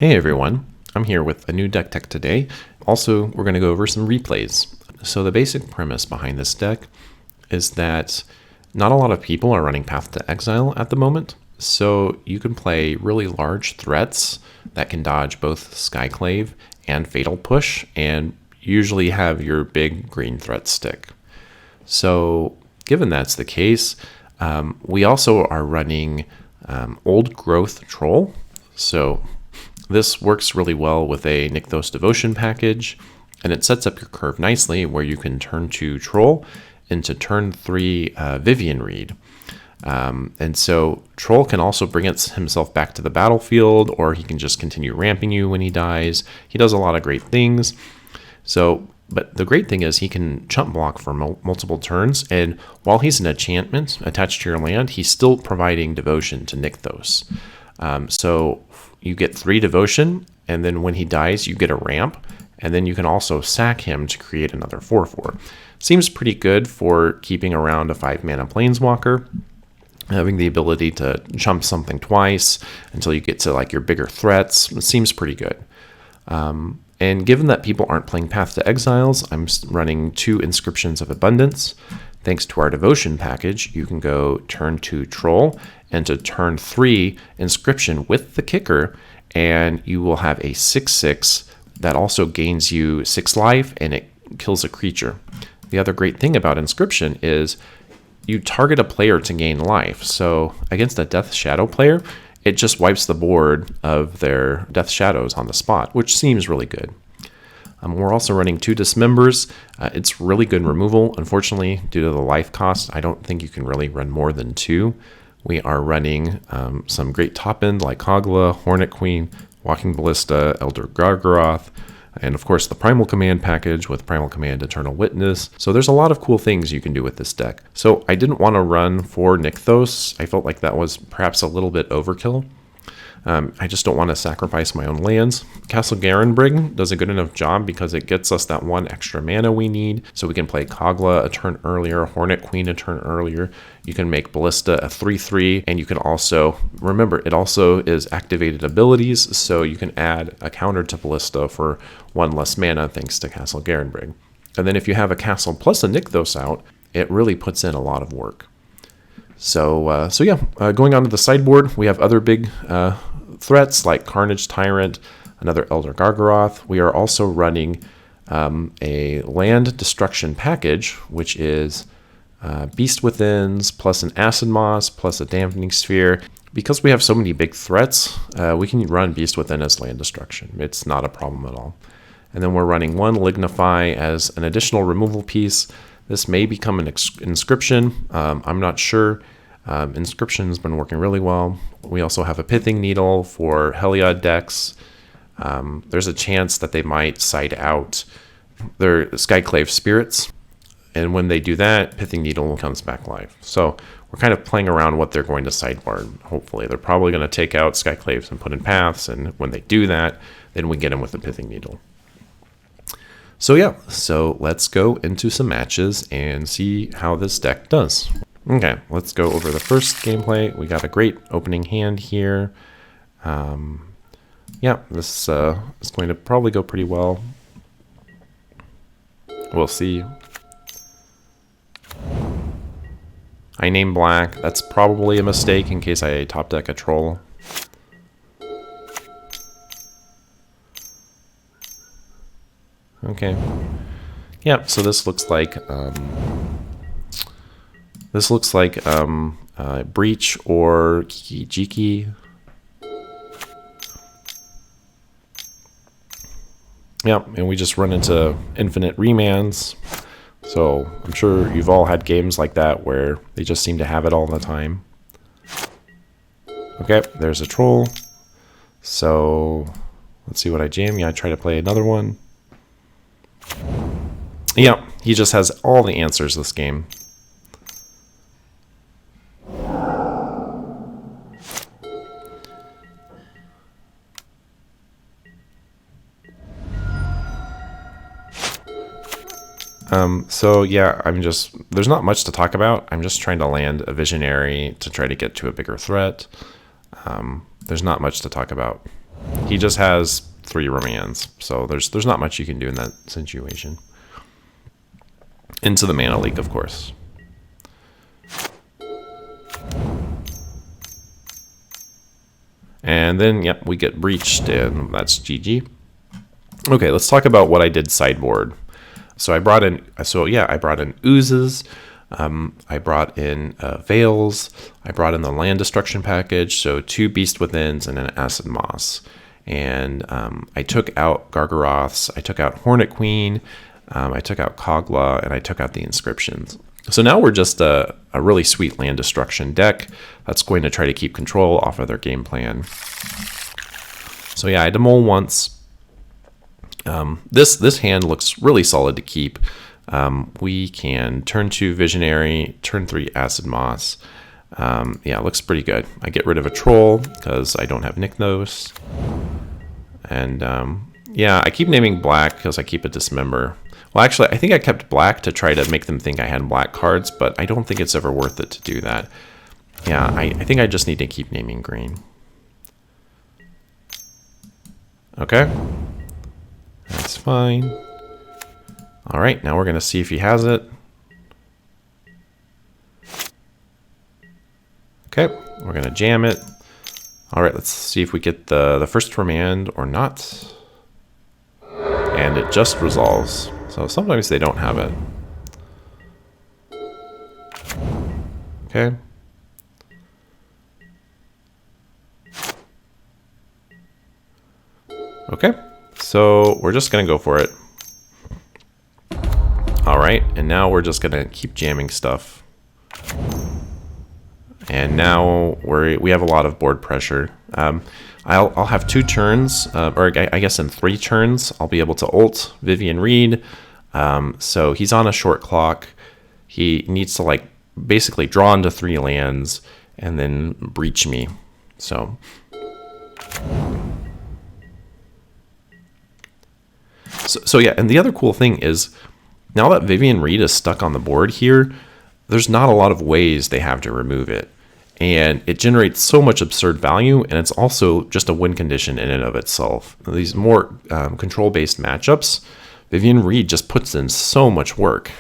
Hey everyone, I'm here with a new deck tech today. Also, we're going to go over some replays. So the basic premise behind this deck is that not a lot of people are running Path to Exile at the moment, so you can play really large threats that can dodge both Skyclave and Fatal Push, and usually have your big green threat stick. So given that's the case, we also are running Old Growth Troll. So this works really well with a Nykthos Devotion package, and it sets up your curve nicely where you can turn 2 Troll into turn 3 Vivian Reed. And so Troll can also bring himself back to the battlefield, or he can just continue ramping you when he dies. He does a lot of great things. But the great thing is he can chump block for multiple turns, and while he's an enchantment attached to your land, he's still providing devotion to Nykthos. So you get 3 devotion, and then when he dies, you get a ramp, and then you can also sack him to create another 4/4. Seems pretty good for keeping around a 5-mana planeswalker, having the ability to chump something twice until you get to like your bigger threats. It seems pretty good. And given that people aren't playing Path to Exiles, I'm running 2 Inscriptions of Abundance. Thanks to our Devotion package, you can go turn 2 Troll and to turn 3 Inscription with the kicker, and you will have a 6/6 that also gains you 6 life and it kills a creature. The other great thing about Inscription is you target a player to gain life. So against a Death Shadow player, it just wipes the board of their Death Shadows on the spot, which seems really good. We're also running 2 Dismembers. It's really good removal. Unfortunately, due to the life cost, I don't think you can really run more than 2. We are running some great top end like Kogla, Hornet Queen, Walking Ballista, Elder Gargaroth, and of course the Primal Command package with Primal Command Eternal Witness. So there's a lot of cool things you can do with this deck. So I didn't want to run for Nykthos. I felt like that was perhaps a little bit overkill. I just don't want to sacrifice my own lands. Castle Garenbrig does a good enough job because it gets us that 1 extra mana we need, so we can play Kogla a turn earlier, Hornet Queen a turn earlier. You can make Ballista a 3/3, and you can also, remember, it also is activated abilities, so you can add a counter to Ballista for 1 less mana thanks to Castle Garenbrig. And then if you have a castle plus a Nykthos out, it really puts in a lot of work. So going on to the sideboard, we have other big threats like Carnage Tyrant, another Elder Gargaroth. We are also running a land destruction package, which is Beast Withins plus an Acid Moss plus a Dampening Sphere. Because we have so many big threats, we can run Beast Within as land destruction. It's not a problem at all. And then we're running 1 Lignify as an additional removal piece. This may become an Inscription. I'm not sure. Inscription's been working really well. We also have a Pithing Needle for Heliod decks. There's a chance that they might side out their Skyclave Spirits, and when they do that, Pithing Needle comes back live. So we're kind of playing around what they're going to sideboard. Hopefully, they're probably going to take out Skyclaves and put in Paths, and when they do that, then we get them with the Pithing Needle. So let's go into some matches and see how this deck does. Okay, let's go over the first gameplay. We got a great opening hand here. This is going to probably go pretty well. We'll see. I name black. That's probably a mistake in case I top deck a troll. Okay. Yeah, so this looks like Breach or Jiki. Yeah, and we just run into infinite remands. So I'm sure you've all had games like that where they just seem to have it all the time. Okay, there's a troll. So let's see what I jam. Yeah, I try to play another one. Yeah, he just has all the answers this game. There's not much to talk about. I'm just trying to land a Visionary to try to get to a bigger threat. There's not much to talk about. He just has 3 remands, so there's not much you can do in that situation. Into the mana leak, of course. And then, yep, we get breached, and that's GG. Okay, let's talk about what I did sideboard. So I brought in, I brought in oozes. I brought in Veils. I brought in the land destruction package, so 2 Beast Withins and an Acid Moss. And I took out Gargaroths. I took out Hornet Queen. I took out Kogla, and I took out the Inscriptions. So now we're just a really sweet land destruction deck that's going to try to keep control off of their game plan. So yeah, I demole once. This hand looks really solid to keep. We can turn 2 Visionary, turn 3 Acid Moss. Yeah, it looks pretty good. I get rid of a Troll because I don't have Nykthos. And yeah, I keep naming black because I keep a Dismember. Well, actually, I think I kept black to try to make them think I had black cards, but I don't think it's ever worth it to do that. Yeah, I think I just need to keep naming green. Okay. That's fine. All right, now we're going to see if he has it. Okay, we're going to jam it. All right, let's see if we get the first remand or not. And it just resolves. So sometimes they don't have it. Okay. Okay, so we're just going to go for it. All right, and now we're just going to keep jamming stuff. And now we have a lot of board pressure. I'll have 2 turns, or I guess in 3 turns, I'll be able to ult Vivian Reed. So he's on a short clock. He needs to like basically draw into 3 lands and then breach me. So yeah, and the other cool thing is now that Vivian Reed is stuck on the board here, there's not a lot of ways they have to remove it. And it generates so much absurd value, and it's also just a win condition in and of itself. These more control-based matchups, Vivian Reed just puts in so much work.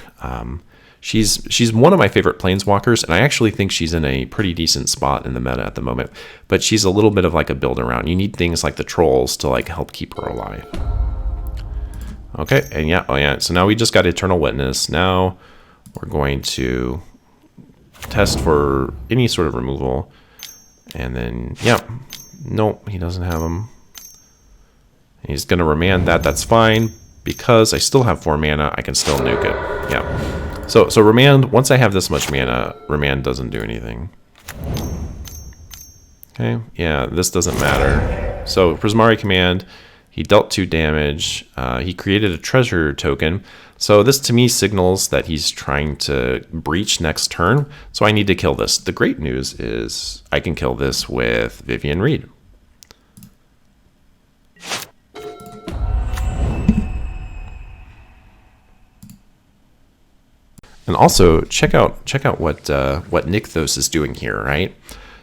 She's one of my favorite planeswalkers, and I actually think she's in a pretty decent spot in the meta at the moment. But she's a little bit of like a build around. You need things like the trolls to like help keep her alive. Okay, and yeah, oh yeah. So now we just got Eternal Witness. Now we're going to test for any sort of removal, and then yeah, nope, he doesn't have them. He's gonna remand that. That's fine because I still have 4 mana. I can still nuke it. Yeah. So remand. Once I have this much mana, remand doesn't do anything. Okay. Yeah, this doesn't matter. So Prismari command. He dealt 2 damage. He created a treasure token. So this to me signals that he's trying to breach next turn. So I need to kill this. The great news is I can kill this with Vivian Reed. And also check out what Nykthos is doing here, right?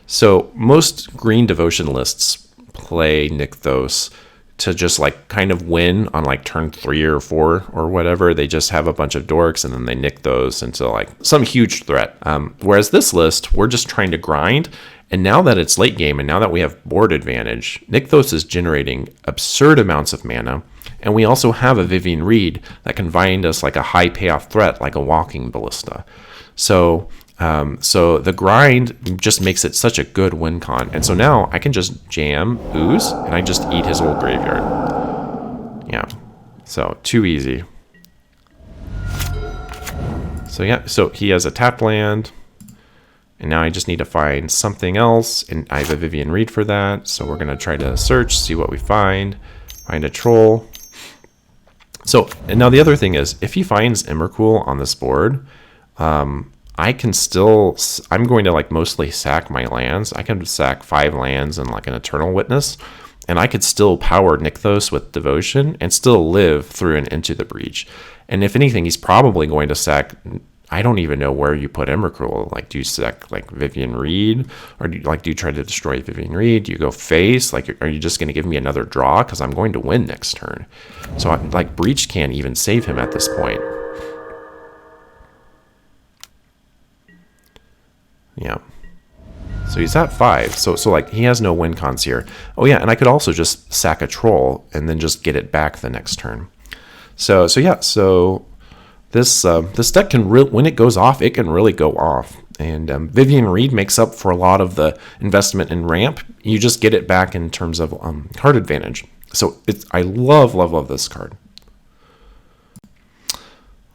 So most green devotion lists play Nykthos to just like kind of win on like turn 3 or 4 or whatever. They just have a bunch of dorks and then they Nykthos into like some huge threat. Whereas this list, we're just trying to grind. And now that it's late game and now that we have board advantage, Nykthos is generating absurd amounts of mana. And we also have a Vivian Reed that can find us like a high payoff threat, like a walking ballista. So the grind just makes it such a good win con. And so now I can just jam Ooze and I just eat his old graveyard. Yeah, so too easy. So yeah, so he has a tapped land. And now I just need to find something else. And I have a Vivian Reed for that. So we're going to try to search, see what we find. Find a troll. So, and now the other thing is, if he finds Emrakul on this board, I can still, I'm going to like mostly sack my lands. I can sack 5 lands and like an Eternal Witness, and I could still power Nykthos with Devotion and still live through and into the Breach. And if anything, he's probably going to sack I don't even know where you put Emrakul. Like, do you select like Vivian Reed, or do you try to destroy Vivian Reed? Do you go face? Like, are you just going to give me another draw? Because I'm going to win next turn. So like Breach can't even save him at this point. Yeah. So he's at 5. So like he has no win cons here. Oh yeah, and I could also just sack a troll and then just get it back the next turn. So yeah. So this deck can when it goes off, it can really go off. And Vivian Reed makes up for a lot of the investment in ramp. You just get it back in terms of card advantage. So I love this card.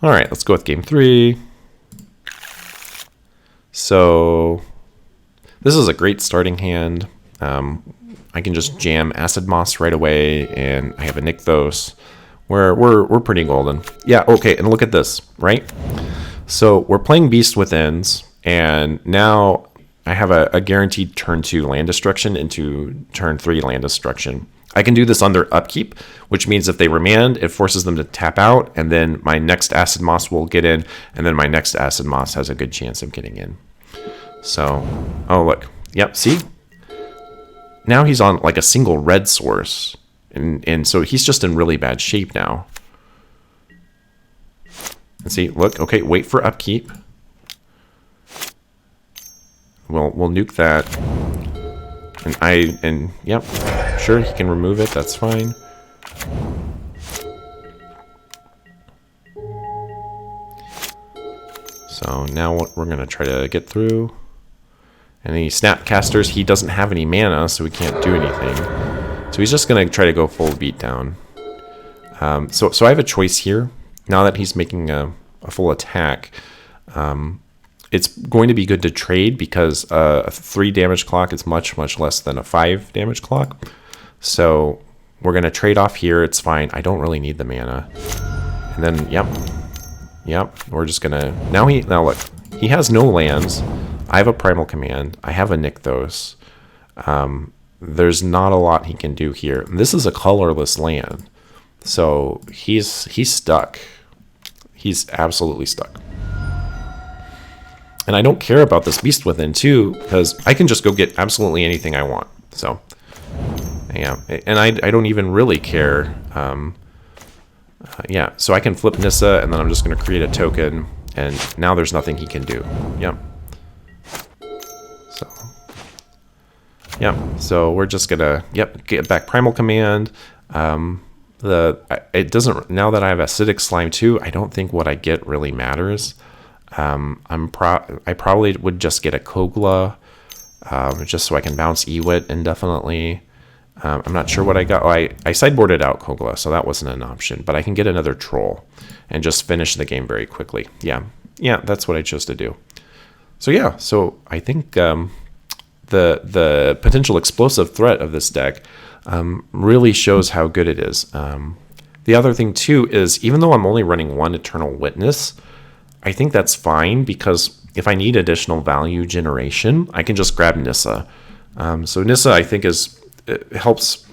All right, let's go with game 3. So this is a great starting hand. I can just jam Acid Moss right away, and I have a Nykthos. We're pretty golden. Yeah, okay, and look at this, right? So we're playing Beast Withins, and now I have a guaranteed turn 2 land destruction into turn 3 land destruction. I can do this on their upkeep, which means if they remand, it forces them to tap out, and then my next Acid Moss will get in, and then my next Acid Moss has a good chance of getting in. So, oh look, yep, see? Now he's on like a single red source, and so he's just in really bad shape now. And see, look, okay, wait for upkeep. We'll nuke that. And yep, sure, he can remove it, that's fine. So now what we're gonna try to get through. And the Snapcasters, he doesn't have any mana, so he can't do anything. So he's just gonna try to go full beatdown. So I have a choice here. Now that he's making a full attack, it's going to be good to trade because a 3 damage clock is much less than a 5 damage clock. So we're gonna trade off here. It's fine. I don't really need the mana. And then yep. We're just gonna now look. He has no lands. I have a Primal Command. I have a Nykthos. There's not a lot he can do here. This is a colorless land, so he's stuck. He's absolutely stuck. And I don't care about this Beast Within too, because I can just go get absolutely anything I want. So yeah, and I don't even really care. Yeah, so I can flip Nissa, and then I'm just going to create a token, and now there's nothing he can do. Yep. So we're just gonna get back Primal Command. It doesn't, now that I have Acidic Slime too, I don't think what I get really matters. I probably would just get a Kogla, just so I can bounce Ewit indefinitely. I'm not sure what I got. Oh, I sideboarded out Kogla, so that wasn't an option, but I can get another Troll and just finish the game very quickly. Yeah, that's what I chose to do. So yeah, so I think the potential explosive threat of this deck really shows how good it is. The other thing too is, even though I'm only running 1 Eternal Witness, I think that's fine, because if I need additional value generation, I can just grab Nissa. So Nissa, I think, it helps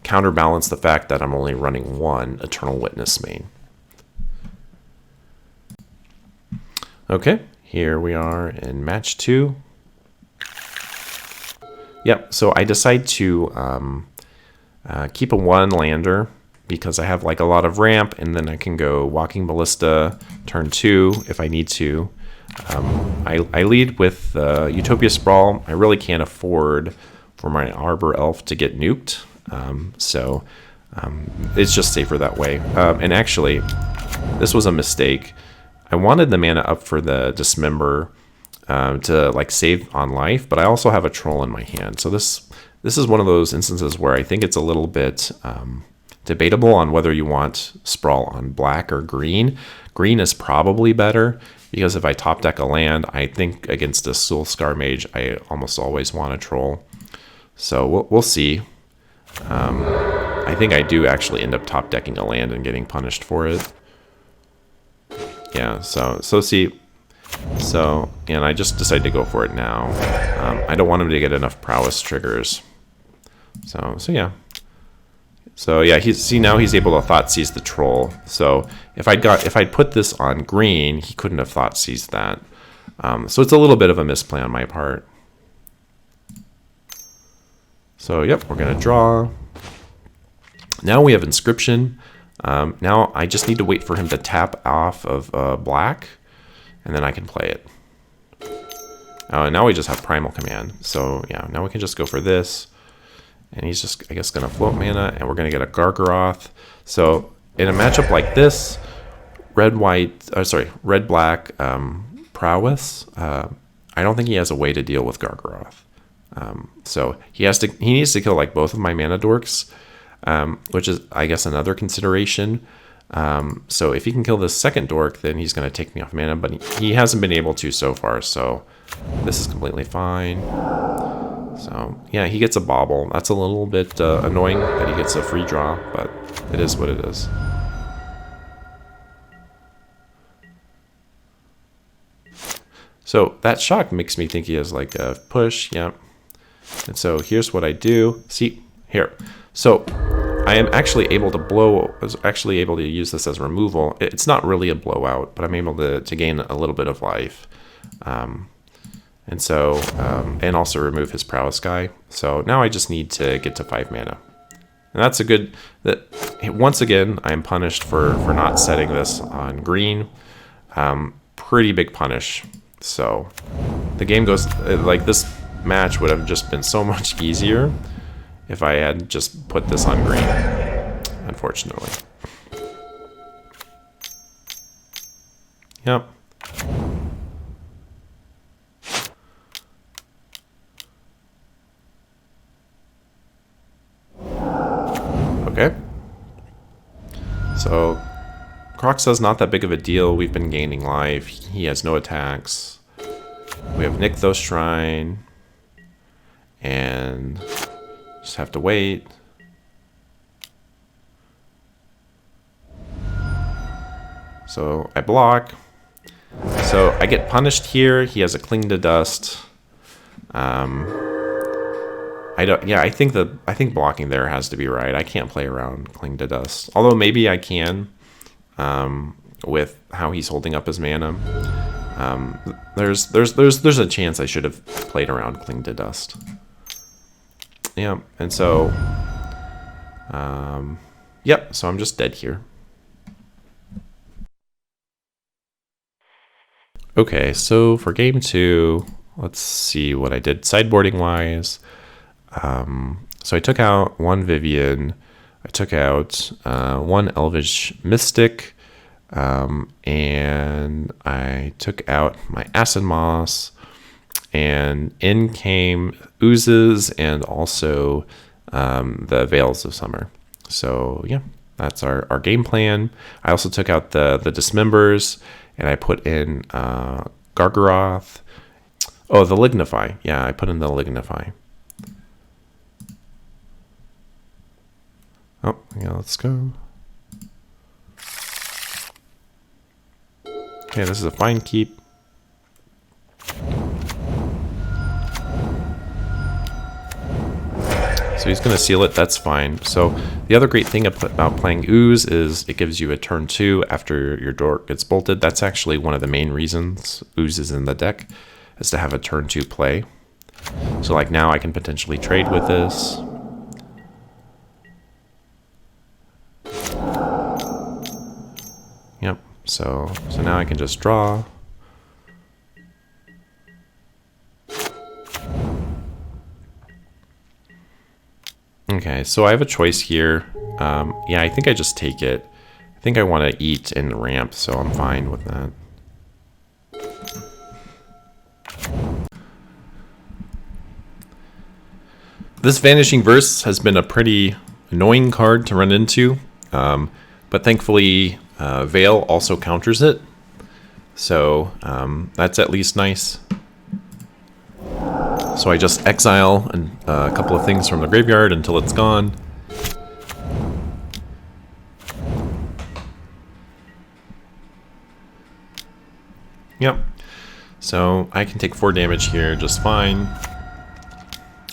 counterbalance the fact that I'm only running 1 Eternal Witness main. Okay, here we are in match 2. Yep, so I decide to keep a 1 lander because I have like a lot of ramp, and then I can go Walking Ballista turn 2 if I need to. I lead with Utopia Sprawl. I really can't afford for my Arbor Elf to get nuked, so it's just safer that way. And actually, this was a mistake. I wanted the mana up for the Dismember to like save on life, but I also have a Troll in my hand. So this is one of those instances where I think it's a little bit debatable on whether you want Sprawl on black or green. Green is probably better, because if I top deck a land, I think against a Soulscar Mage, I almost always want a Troll. So we'll see. I think I do actually end up top decking a land and getting punished for it. Yeah, so see. So, and I just decided to go for it now. I don't want him to get enough Prowess triggers. So yeah. So yeah, see now he's able to thought seize the troll. So if I'd put this on green, he couldn't have thought seized that. So it's a little bit of a misplay on my part. So yep, we're gonna draw. Now we have inscription. Now I just need to wait for him to tap off of black, and then I can play it. And now we just have primal command. So yeah, now we can just go for this. And he's just, I guess, going to float mana, and we're going to get a Gargaroth. So in a matchup like this, red-black Prowess, I don't think he has a way to deal with Gargaroth. So he needs to kill like both of my mana dorks, which is, I guess, another consideration. So if he can kill this second dork, then he's going to take me off mana, but he hasn't been able to so far, so this is completely fine. So yeah, he gets a bobble. That's a little bit annoying that he gets a free draw, but it is what it is. So that shock makes me think he has like a push, yeah. And so here's what I do. See, here. So I am actually able to use this as removal. It's not really a blowout, but I'm able to gain a little bit of life. And so, and also remove his Prowess guy. So now I just need to get to 5 mana. And that's a good, once again, I am punished for not setting this on green. Pretty big punish. So the game goes, like this match would have just been so much easier if I had just put this on green, unfortunately. Yep. Okay. So Croc says not that big of a deal. We've been gaining life. He has no attacks. We have Nykthos Shrine. And just have to wait. So I block. So I get punished here. He has a Cling to Dust. I think blocking there has to be right. I can't play around Cling to Dust. Although maybe I can, with how he's holding up his mana. There's a chance I should have played around Cling to Dust. Yeah, and so, yep. So I'm just dead here. Okay, so for game 2, let's see what I did sideboarding wise. So I took out 1 Vivian, I took out 1 Elvish Mystic, and I took out my Acid Moss, and in came Oozes and also the Veils of Summer. So yeah, that's our game plan. I also took out the Dismembers, and I put in Gargaroth. Oh, the Lignify. Yeah, I put in the Lignify. Oh, yeah, let's go. Okay, this is a fine keep. So he's going to seal it, that's fine. So the other great thing about playing Ooze is it gives you a turn 2 after your dork gets bolted. That's actually one of the main reasons Ooze is in the deck, is to have a turn 2 play. So like now I can potentially trade with this. Yep, so now I can just draw. Okay, so I have a choice here. Yeah, I think I just take it. I think I want to eat and ramp, so I'm fine with that. This Vanishing Verse has been a pretty annoying card to run into, but thankfully Veil also counters it, so that's at least nice. So I just exile a couple of things from the graveyard until it's gone. Yep. So I can take 4 damage here just fine.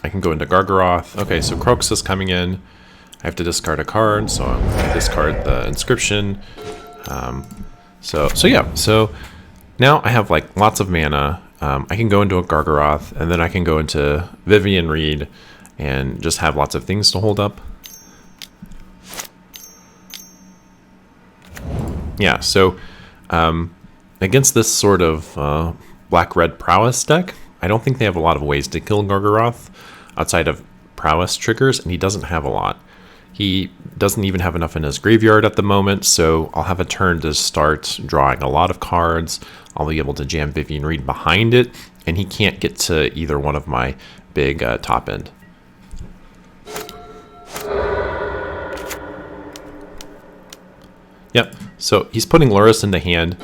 I can go into Gargaroth. Okay, so Crocs is coming in. I have to discard a card, so I discard the inscription. So now I have like lots of mana. I can go into a Gargaroth, and then I can go into Vivian Reed and just have lots of things to hold up. Yeah, so against this sort of black-red Prowess deck, I don't think they have a lot of ways to kill Gargaroth outside of Prowess triggers, and he doesn't have a lot. He doesn't even have enough in his graveyard at the moment, so I'll have a turn to start drawing a lot of cards. I'll be able to jam Vivian Reed behind it, and he can't get to either one of my big top end. Yep, so he's putting Lurrus into hand.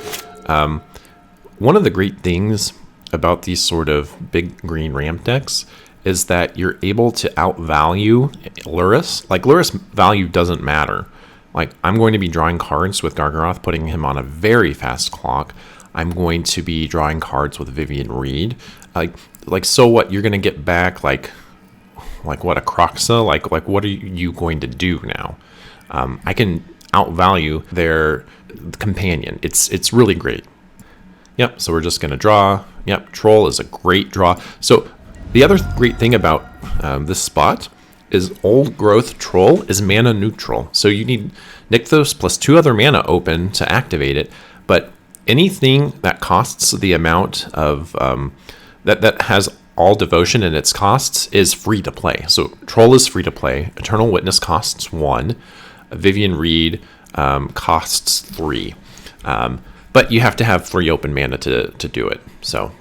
One of the great things about these sort of big green ramp decks is that you're able to outvalue Lurrus. Like, Lurrus value doesn't matter. Like, I'm going to be drawing cards with Gargaroth, putting him on a very fast clock. I'm going to be drawing cards with Vivian Reed. Like so what? You're going to get back, like what, a Croxa? Like what are you going to do now? I can outvalue their companion. It's really great. Yep, so we're just going to draw. Yep, Troll is a great draw. So the other great thing about this spot is Old Growth Troll is mana neutral. So you need Nykthos plus 2 other mana open to activate it, but anything that costs the amount of that has all devotion in its costs is free to play. So Troll is free to play. Eternal Witness costs 1. Vivian Reed costs 3. But you have to have 3 open mana to do it. So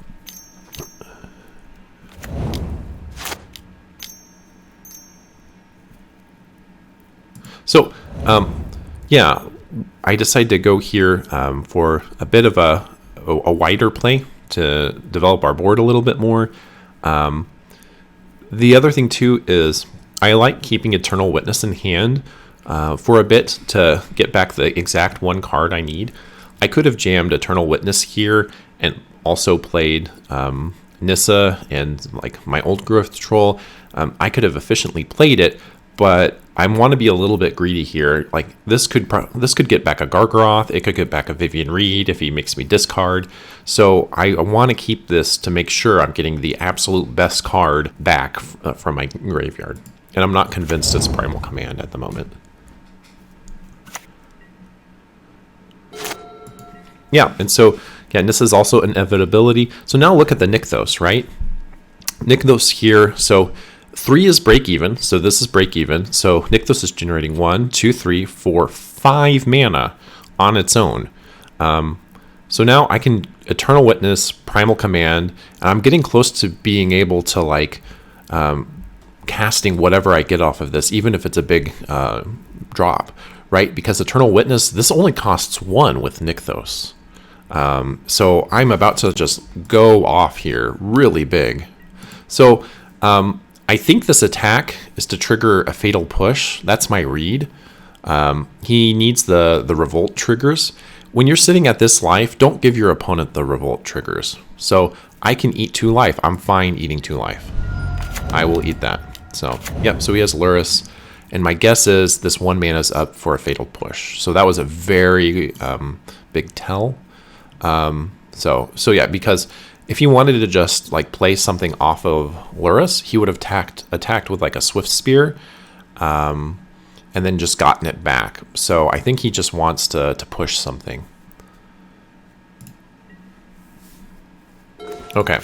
yeah, I decided to go here for a bit of a wider play to develop our board a little bit more. The other thing too is I like keeping Eternal Witness in hand for a bit to get back the exact 1 card I need. I could have jammed Eternal Witness here and also played Nissa and like my Old Growth Troll. I could have efficiently played it, but I want to be a little bit greedy here. Like this could get back a Gargaroth. It could get back a Vivian Reed if he makes me discard. So I want to keep this to make sure I'm getting the absolute best card back from my graveyard. And I'm not convinced it's Primal Command at the moment. Yeah, and so yeah, this is also an inevitability. So now look at the Nykthos, right? Nykthos here, so 3 is break even, so this is break even. So Nykthos is generating 1, 2, 3, 4, 5 mana on its own. So now I can Eternal Witness, Primal Command, and I'm getting close to being able to like casting whatever I get off of this, even if it's a big drop, right? Because Eternal Witness, this only costs 1 with Nykthos. So I'm about to just go off here really big. So I think this attack is to trigger a Fatal Push. That's my read. He needs the Revolt triggers. When you're sitting at this life, don't give your opponent the Revolt triggers. So I can eat 2 life. I'm fine eating 2 life. I will eat that. So, yep, so he has Lurrus. And my guess is this 1 mana is up for a Fatal Push. So that was a very big tell. So yeah, because if he wanted to just like play something off of Lurrus, he would have attacked with like a Swift Spear, and then just gotten it back. So I think he just wants to push something. Okay,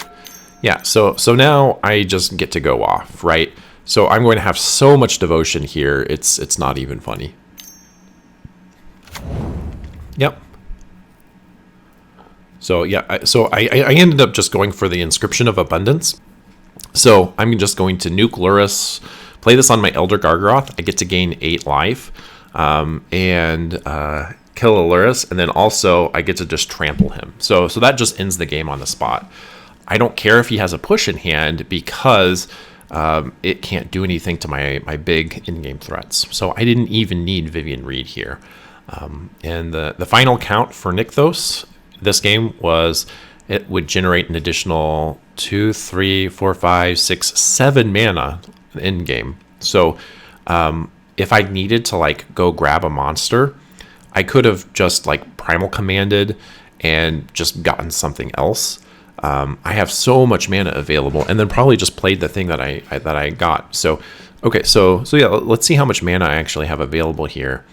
yeah. So now I just get to go off, right? So I'm going to have so much devotion here. It's not even funny. Yep. So yeah, I ended up just going for the Inscription of Abundance. So I'm just going to nuke Lurrus, play this on my Elder Gargaroth. I get to gain 8 life, and kill a Lurrus, and then also I get to just trample him. So that just ends the game on the spot. I don't care if he has a push in hand because it can't do anything to my big in-game threats. So I didn't even need Vivian Reed here. And the final count for Nykthos this game was it would generate an additional 2, 3, 4, 5, 6, 7 mana in game. So if I needed to like go grab a monster, I could have just like primal commanded and just gotten something else. I have so much mana available, and then probably just played the thing that I got. So okay, so yeah, let's see how much mana I actually have available here.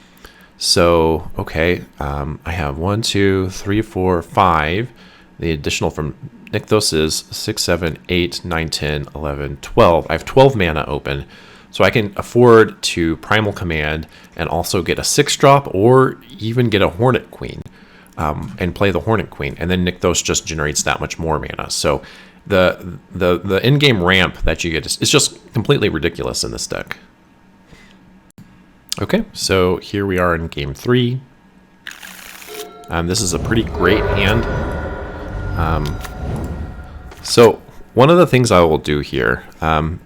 So okay, I have 1, 2, 3, 4, 5. The additional from Nykthos is 6, 7, 8, 9, 10, 11, 12. I have 12 mana open. So I can afford to primal command and also get a 6-drop or even get a Hornet Queen and play the Hornet Queen. And then Nykthos just generates that much more mana. So the in-game ramp that you get is just completely ridiculous in this deck. Okay, so here we are in game 3. This is a pretty great hand. So one of the things I will do here,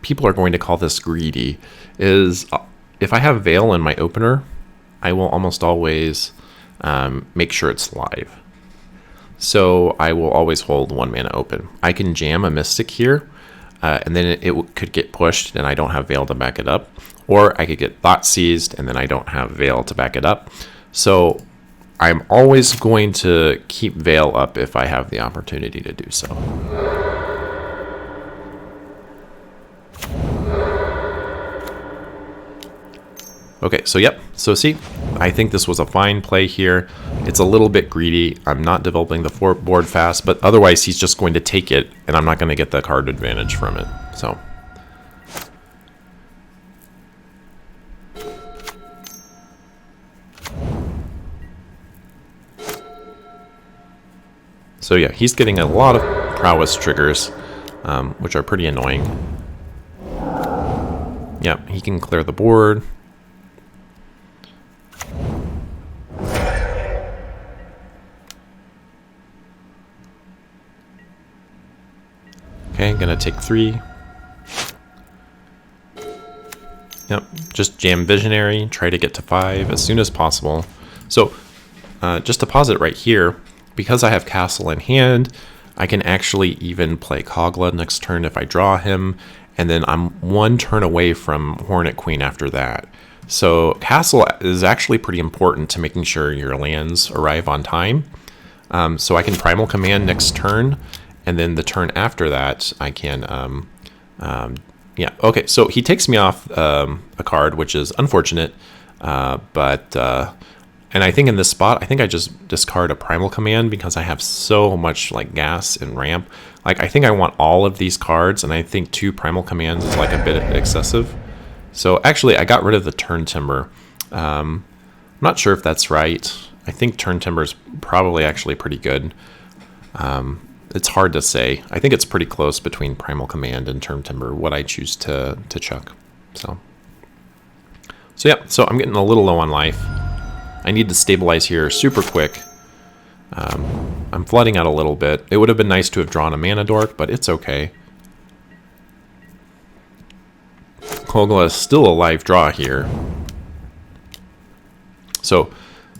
people are going to call this greedy, is if I have Veil in my opener, I will almost always make sure it's live. So I will always hold 1 mana open. I can jam a Mystic here, and then it could get pushed and I don't have Veil to back it up. Or I could get Thought Seized and then I don't have Veil to back it up. So I'm always going to keep Veil up if I have the opportunity to do so. Okay, so yep, so see, I think this was a fine play here. It's a little bit greedy. I'm not developing the board fast, but otherwise he's just going to take it, and I'm not going to get the card advantage from it. So yeah, he's getting a lot of Prowess triggers, which are pretty annoying. Yeah, he can clear the board. Okay, gonna take 3. Yep, just jam Visionary, try to get to 5 as soon as possible. So, just to pause it right here, because I have Castle in hand, I can actually even play Kogla next turn if I draw him, and then I'm 1 turn away from Hornet Queen after that. So Castle is actually pretty important to making sure your lands arrive on time. So I can Primal Command next turn, and then the turn after that, I can, yeah, okay, so he takes me off a card, which is unfortunate, and I think in this spot, I think I just discard a Primal Command because I have so much like gas and ramp. Like, I think I want all of these cards, and I think 2 Primal Commands is like a bit excessive. So actually, I got rid of the Turn Timber. I'm not sure if that's right. I think Turn Timber is probably actually pretty good. It's hard to say. I think it's pretty close between Primal Command and Turn Timber, what I choose to chuck. So yeah, so I'm getting a little low on life. I need to stabilize here super quick. I'm flooding out a little bit. It would have been nice to have drawn a Mana Dork, but it's okay. Kogla is still a live draw here. So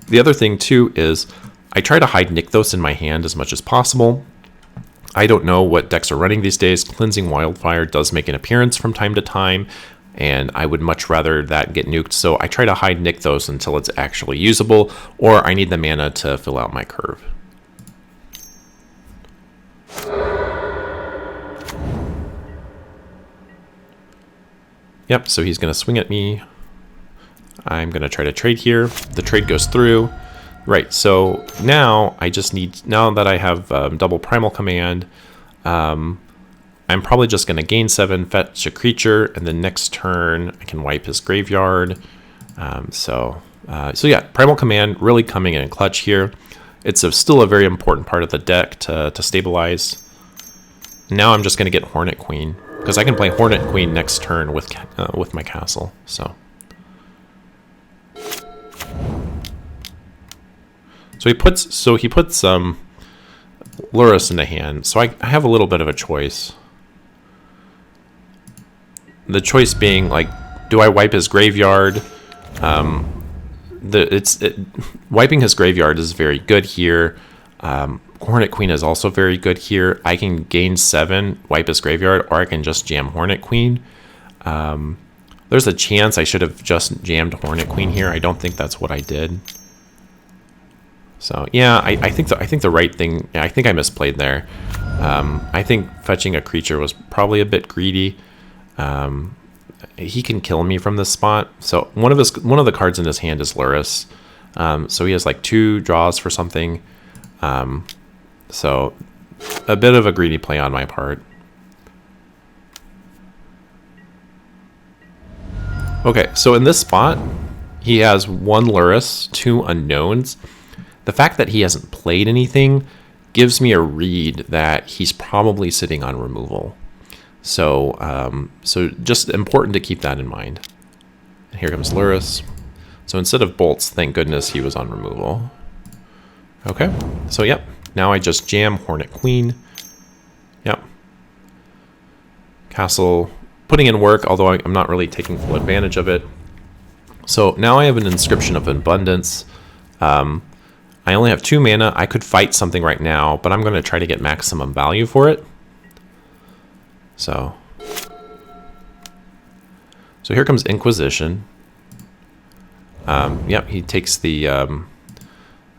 the other thing too is I try to hide Nykthos in my hand as much as possible. I don't know what decks are running these days. Cleansing Wildfire does make an appearance from time to time, and I would much rather that get nuked. So I try to hide Nykthos until it's actually usable, or I need the mana to fill out my curve. Yep, so he's going to swing at me. I'm going to try to trade here. The trade goes through. Right, so now I just need, now that I have double Primal Command, I'm probably just going to gain 7, fetch a creature, and then next turn I can wipe his graveyard. So yeah, Primal Command really coming in clutch here. It's still a very important part of the deck to stabilize. Now I'm just going to get Hornet Queen, because I can play Hornet Queen next turn with my castle. So he puts Lurrus in the hand. So I have a little bit of a choice. The choice being, like, do I wipe his graveyard? Wiping his graveyard is very good here. Hornet Queen is also very good here. I can gain 7, wipe his graveyard, or I can just jam Hornet Queen. There's a chance I should have just jammed Hornet Queen here. I don't think that's what I did. So yeah, I think the right thing. Yeah, I think I misplayed there. I think fetching a creature was probably a bit greedy. He can kill me from this spot. So one of the cards in his hand is Luris. So he has like 2 draws for something. So a bit of a greedy play on my part. Okay, so in this spot, he has 1 Luris, 2 unknowns. The fact that he hasn't played anything gives me a read that he's probably sitting on removal. So, so just important to keep that in mind. And here comes Luris. So instead of bolts, thank goodness he was on removal. Okay, so yep, now I just jam Hornet Queen. Yep. Castle, putting in work, although I'm not really taking full advantage of it. So now I have an Inscription of Abundance. I only have 2 mana. I could fight something right now, but I'm going to try to get maximum value for it. So here comes Inquisition. Yep, he takes the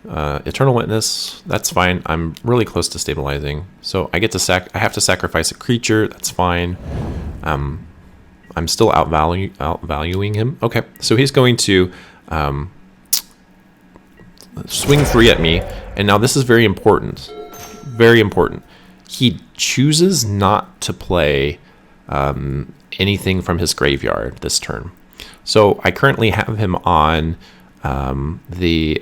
Eternal Witness. That's fine. I'm really close to stabilizing. So I get to I have to sacrifice a creature. That's fine. I'm still outvaluing him. Okay, so he's going to swing 3 at me, and now this is very important. Very important. He chooses not to play anything from his graveyard this turn. So I currently have him on the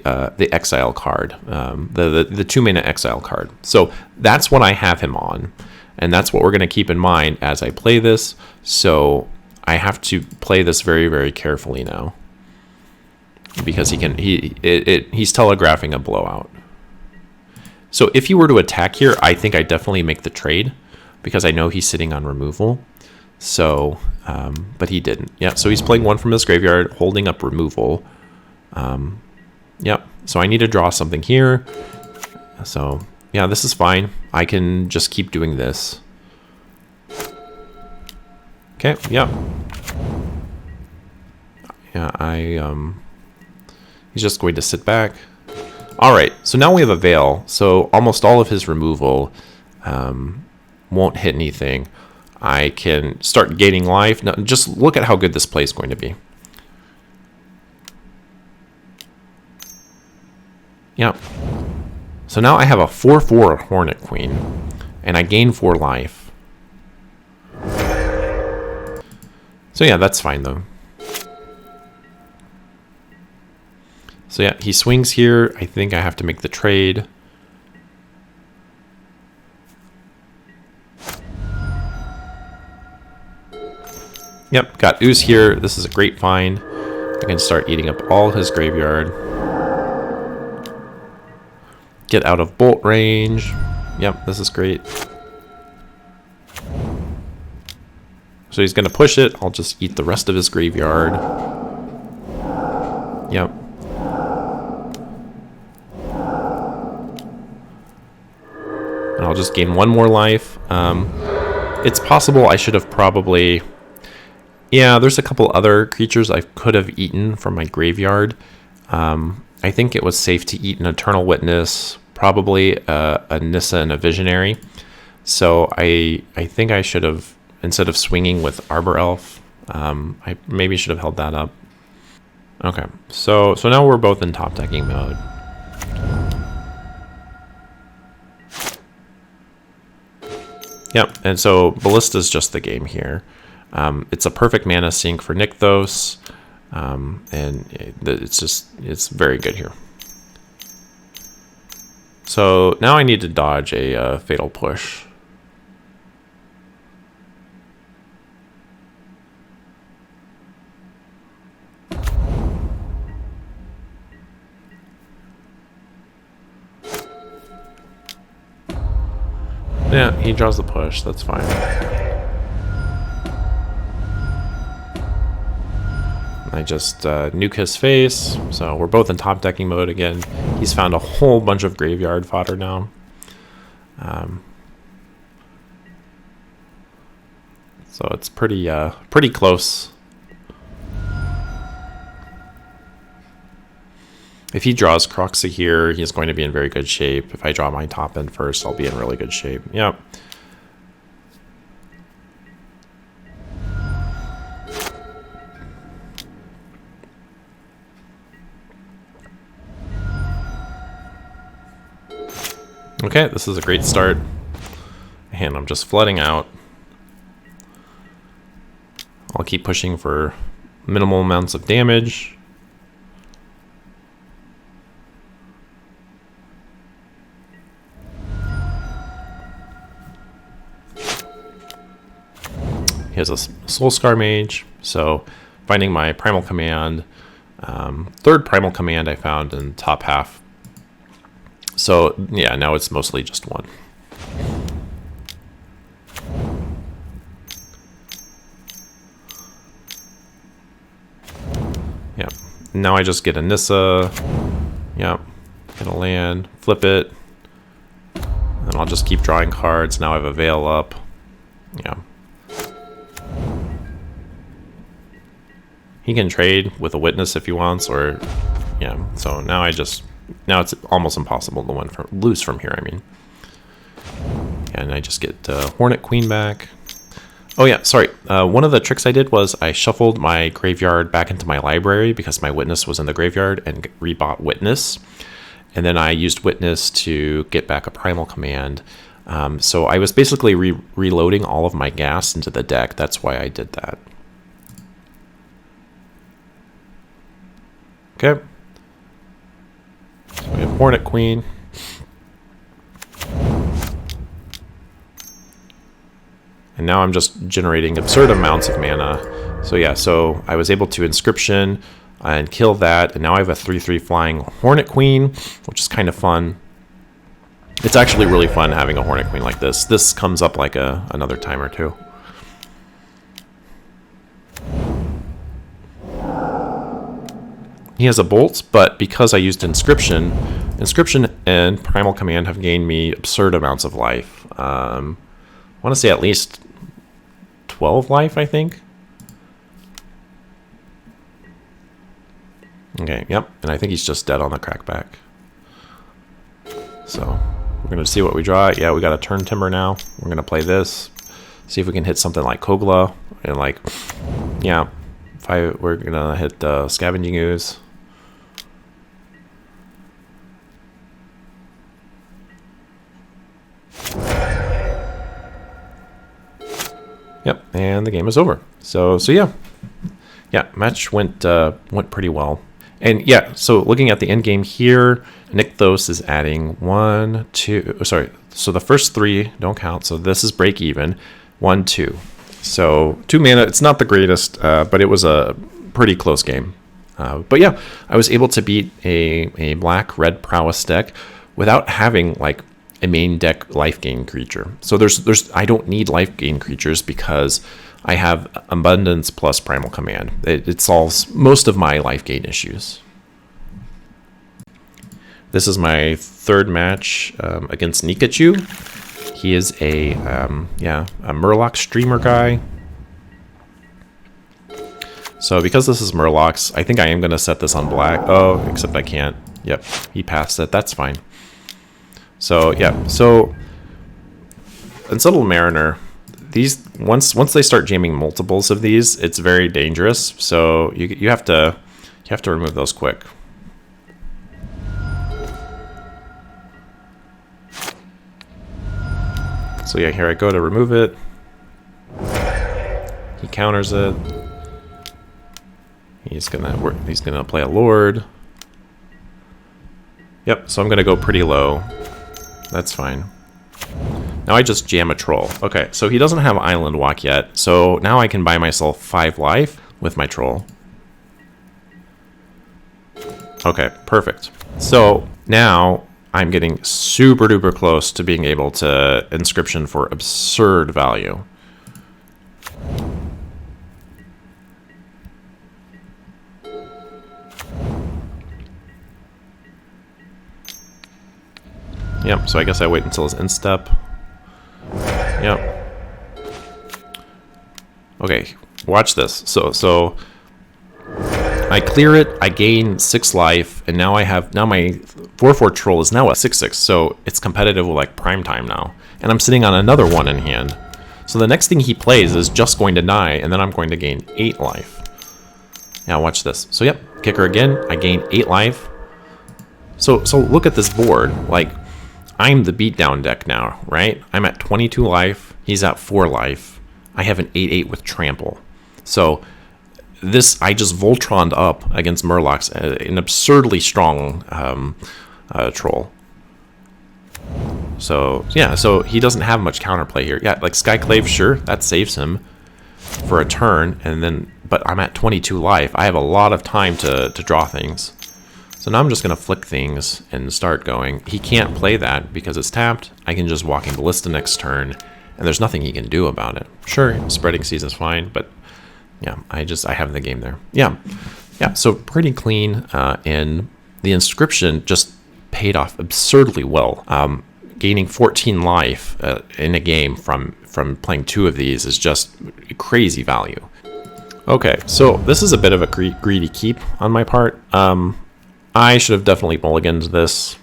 exile card, the 2 mana exile card. So that's what I have him on, and that's what we're going to keep in mind as I play this. So I have to play this very, very carefully now, because he's telegraphing a blowout. So if he were to attack here, I think I definitely make the trade, because I know he's sitting on removal. So, but he didn't. Yeah, so he's playing 1 from his graveyard, holding up removal. Yep, so I need to draw something here. So, yeah, this is fine. I can just keep doing this. Okay, yeah. Yeah, he's just going to sit back. All right, so now we have a Veil. So almost all of his removal won't hit anything. I can start gaining life. Now, just look at how good this play is going to be. Yeah. So now I have a 4/4 Hornet Queen, and I gain 4 life. So yeah, that's fine though. So yeah, he swings here. I think I have to make the trade. Yep, got Ooze here. This is a great find. I can start eating up all his graveyard. Get out of bolt range. Yep, this is great. So he's going to push it. I'll just eat the rest of his graveyard. Yep. And I'll just gain 1 more life. It's possible I should have probably... Yeah, there's a couple other creatures I could have eaten from my graveyard. I think it was safe to eat an Eternal Witness, probably a Nissa and a Visionary. So I think I should have, instead of swinging with Arbor Elf, I maybe should have held that up. Okay, so now we're both in top decking mode. Yep, and so Ballista's just the game here. It's a perfect mana sink for Nykthos, and it's very good here. So now I need to dodge a Fatal Push. Yeah, he draws the push, that's fine. I just nuke his face, so we're both in top decking mode again. He's found a whole bunch of graveyard fodder now. So it's pretty close. If he draws Croxy here, he's going to be in very good shape. If I draw my top end first, I'll be in really good shape. Yep. Okay, this is a great start. And I'm just flooding out. I'll keep pushing for minimal amounts of damage. He has a Soul Scar Mage, so finding my Primal Command, third Primal Command I found in top half. So yeah, now it's mostly just one. Yeah, now I just get a Nissa. Yeah, get a land, flip it, and I'll just keep drawing cards. Now I have a Veil up. Yeah. He can trade with a Witness if he wants, or yeah. So now now it's almost impossible to lose from here. I mean, and I just get Hornet Queen back. Oh yeah, sorry. One of the tricks I did was I shuffled my graveyard back into my library because my Witness was in the graveyard, and rebought Witness, and then I used Witness to get back a Primal Command. So I was basically reloading all of my gas into the deck. That's why I did that. Okay. So we have Hornet Queen. And now I'm just generating absurd amounts of mana. So yeah, so I was able to Inscription and kill that, and now I have a 3/3 flying Hornet Queen, which is kind of fun. It's actually really fun having a Hornet Queen like this. This comes up like another time or two. He has a Bolt, but because I used Inscription and Primal Command have gained me absurd amounts of life. I want to say at least 12 life, I think. Okay, yep, and I think he's just dead on the crackback. So we're going to see what we draw. Yeah, we got a Turn Timber now. We're going to play this, see if we can hit something like Kogla, and like, yeah, we're going to hit Scavenging Ooze. Yep, and the game is over. So yeah, match went pretty well. And yeah, so looking at the end game here, Nykthos is adding 1, 2. Sorry, so the first 3 don't count. So this is break even, 1, 2. So 2 mana. It's not the greatest, but it was a pretty close game. But yeah, I was able to beat a black-red Prowess deck without having like a main deck life gain creature. So I don't need life gain creatures because I have Abundance plus Primal Command. It solves most of my life gain issues. This is my third match against Nikachu. He is a Murloc streamer guy. So because this is Murlocs, I think I am going to set this on black. Oh, except I can't. Yep, he passed it. That's fine. So yeah, so Unsettled Mariner, these once they start jamming multiples of these, it's very dangerous. So you have to remove those quick. So yeah, here I go to remove it. He counters it. He's gonna play a Lord. Yep, so I'm gonna go pretty low. That's fine. Now I just jam a Troll. Okay, so he doesn't have Island Walk yet, so now I can buy myself 5 life with my Troll. Okay, perfect. So now I'm getting super duper close to being able to Inscription for absurd value. Yep, so I guess I wait until his instep. Yep. Okay, watch this. So I clear it, I gain 6 life, and now my 4/4 troll is now a 6/6, so it's competitive with like prime time now. And I'm sitting on another 1 in hand. So the next thing he plays is just going to die, and then I'm going to gain 8 life. Now watch this. So yep, kicker again, I gain 8 life. So look at this board. Like, I'm the beatdown deck now, right? I'm at 22 life, he's at 4 life. I have an 8/8 with trample. So this, I just Voltroned up against Murlocs, an absurdly strong troll. So yeah, so he doesn't have much counterplay here. Yeah, like Skyclave, sure, that saves him for a turn, and then, but I'm at 22 life. I have a lot of time to draw things. So now I'm just gonna flick things and start going. He can't play that because it's tapped. I can just walk in Ballista next turn, and there's nothing he can do about it. Sure, Spreading Seas is fine, but yeah, I have the game there. Yeah, so pretty clean, and the Inscription just paid off absurdly well. Gaining 14 life in a game from playing 2 of these is just crazy value. Okay, so this is a bit of a greedy keep on my part. I should have definitely mulliganed this.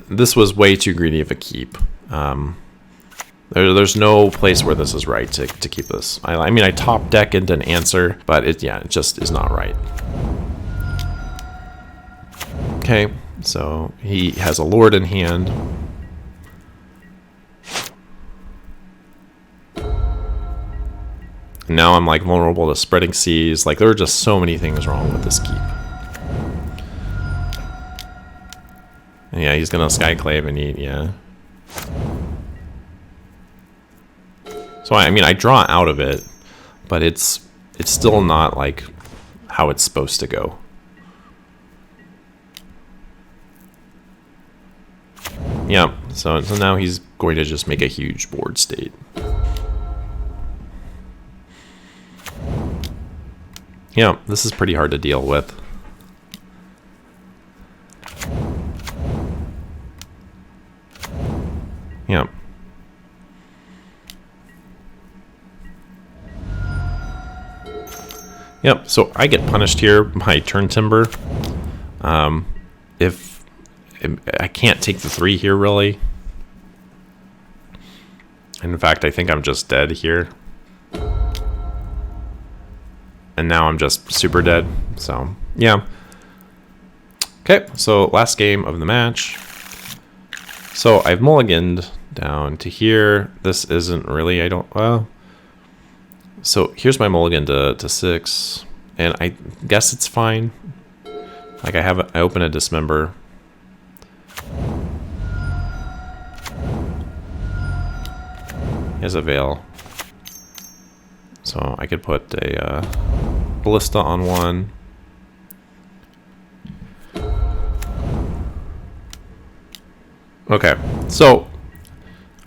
This was way too greedy of a keep. There's no place where this is right to keep this. I mean, I top deck into an answer, but it just is not right. Okay, so he has a Lord in hand. And now I'm like vulnerable to Spreading Seas. Like, there are just so many things wrong with this keep. And yeah, he's gonna Skyclave and eat, yeah. So I mean, I draw out of it, but it's still not like how it's supposed to go. Yeah, so now he's going to just make a huge board state. Yeah, this is pretty hard to deal with. Yeah. Yep, so I get punished here by Turn Timber. If I can't take the 3 here, really. And in fact, I think I'm just dead here. And now I'm just super dead, so yeah. Okay, so last game of the match. So I've mulliganed down to here. This isn't really, well. So here's my mulligan to 6, and I guess it's fine. Like, I open a Dismember. He has a Veil. So I could put a Ballista on 1. Okay, so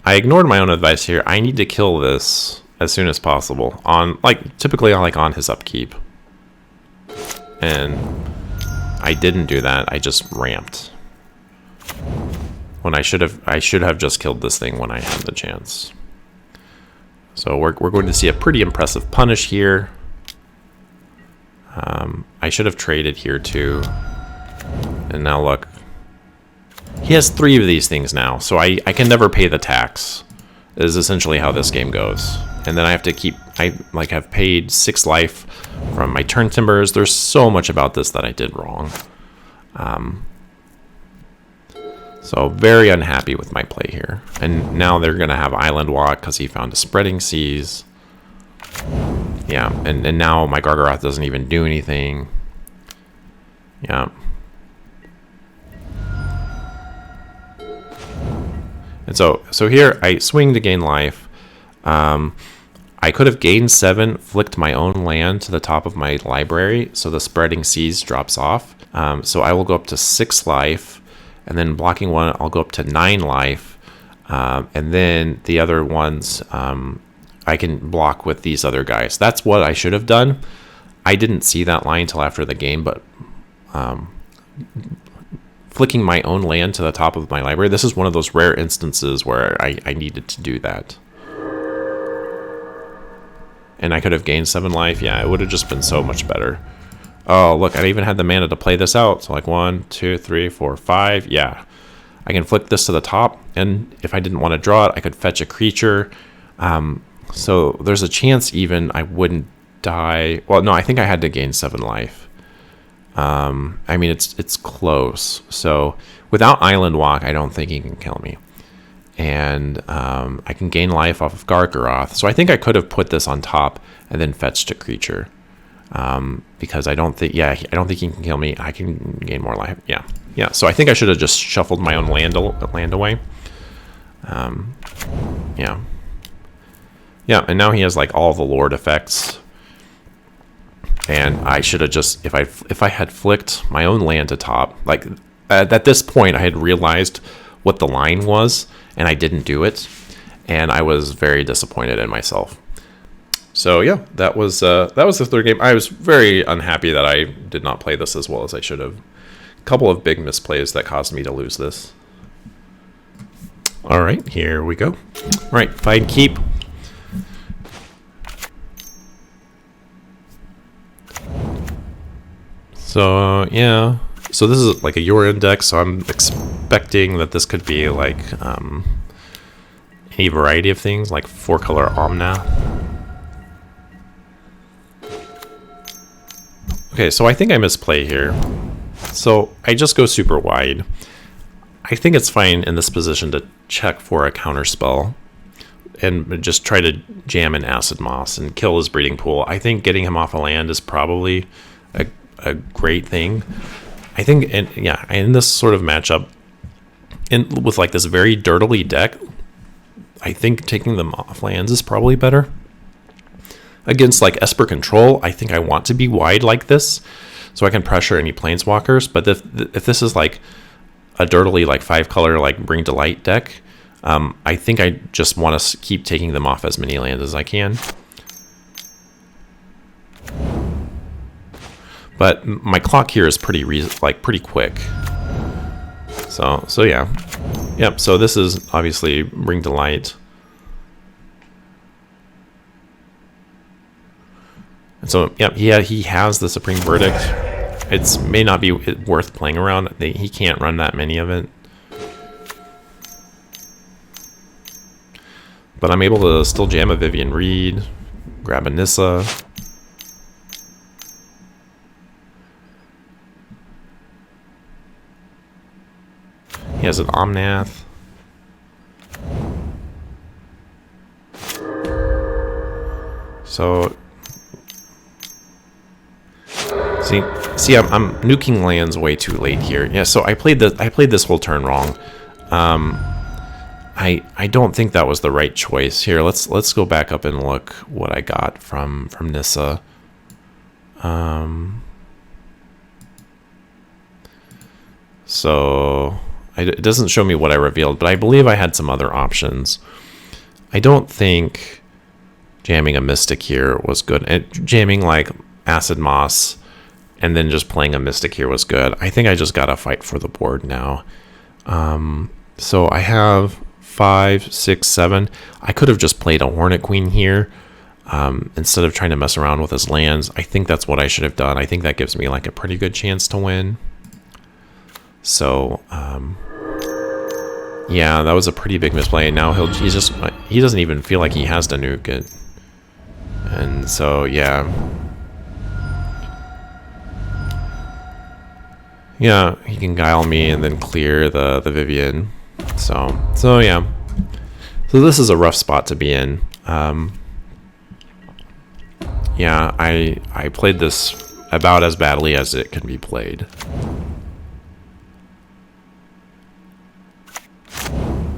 I ignored my own advice here. I need to kill this as soon as possible on, typically on his upkeep. And I didn't do that. I just ramped. When I should have just killed this thing when I had the chance. So we're going to see a pretty impressive punish here. I should have traded here too. And now look. He has 3 of these things now, so I can never pay the tax, is essentially how this game goes. And then I have to keep, I've paid 6 life from my Turn Timbers. There's so much about this that I did wrong. So very unhappy with my play here. And now they're going to have Island Walk because he found a Spreading Seas. Yeah, and now my Gargaroth doesn't even do anything. Yeah. And so here I swing to gain life. I could have gained 7, flicked my own land to the top of my library, so the Spreading Seas drops off. So I will go up to 6 life, and then blocking 1, I'll go up to 9 life. And then the other ones, I can block with these other guys. That's what I should have done. I didn't see that line until after the game, but flicking my own land to the top of my library, this is one of those rare instances where I needed to do that. and I could have gained 7 life, yeah, it would have just been so much better. Oh, look, I even had the mana to play this out. So like 1, 2, 3, 4, 5. Yeah, I can flick this to the top, and if I didn't want to draw it, I could fetch a creature. So there's a chance even I wouldn't die. Well, no, I think I had to gain 7 life. I mean, it's close. So without Island Walk, I don't think he can kill me. And I can gain life off of Gargaroth. So I think I could have put this on top and then fetched a creature. Because I don't think he can kill me. I can gain more life. Yeah. So I think I should have just shuffled my own land away. Yeah. And now he has like all the Lord effects. And I should have just, if I had flicked my own land to top, like at this point I had realized what the line was, and I didn't do it, and I was very disappointed in myself. So yeah, that was the third game. I was very unhappy that I did not play this as well as I should have. A couple of big misplays that caused me to lose this. All right, here we go. All right, find keep. So yeah, so this is like a Yorin deck, so I'm expecting that this could be like any variety of things, like 4-color Omnath. Okay, so I think I misplay here. So I just go super wide. I think it's fine in this position to check for a counter spell and just try to jam in Acid Moss and kill his breeding pool. I think getting him off a land is probably a great thing. I think, in this sort of matchup, with like this very dirtily deck, I think taking them off lands is probably better. Against like Esper Control, I think I want to be wide like this, so I can pressure any Planeswalkers. But if this is like a dirtily like 5-color like Bring Delight deck, I think I just want to keep taking them off as many lands as I can. But my clock here is pretty quick. So yeah. Yep, so this is obviously Bring Delight. And so, yep, he has the Supreme Verdict. It may not be worth playing around. He can't run that many of it. But I'm able to still jam a Vivian Reed, grab a Nissa. He has an Omnath. So see, I'm nuking lands way too late here. Yeah, so I played this whole turn wrong. I don't think that was the right choice. Here, let's go back up and look what I got from Nissa. So it doesn't show me what I revealed, but I believe I had some other options. I don't think jamming a Mystic here was good. And jamming like Acid Moss and then just playing a Mystic here was good. I think I just gotta fight for the board now. So I have 5, 6, 7. I could have just played a Hornet Queen here instead of trying to mess around with his lands. I think that's what I should have done. I think that gives me like a pretty good chance to win. So yeah, that was a pretty big misplay. Now he doesn't even feel like he has to nuke it. And so yeah. Yeah, he can guile me and then clear the Vivian. So yeah. So this is a rough spot to be in. Yeah, I played this about as badly as it can be played.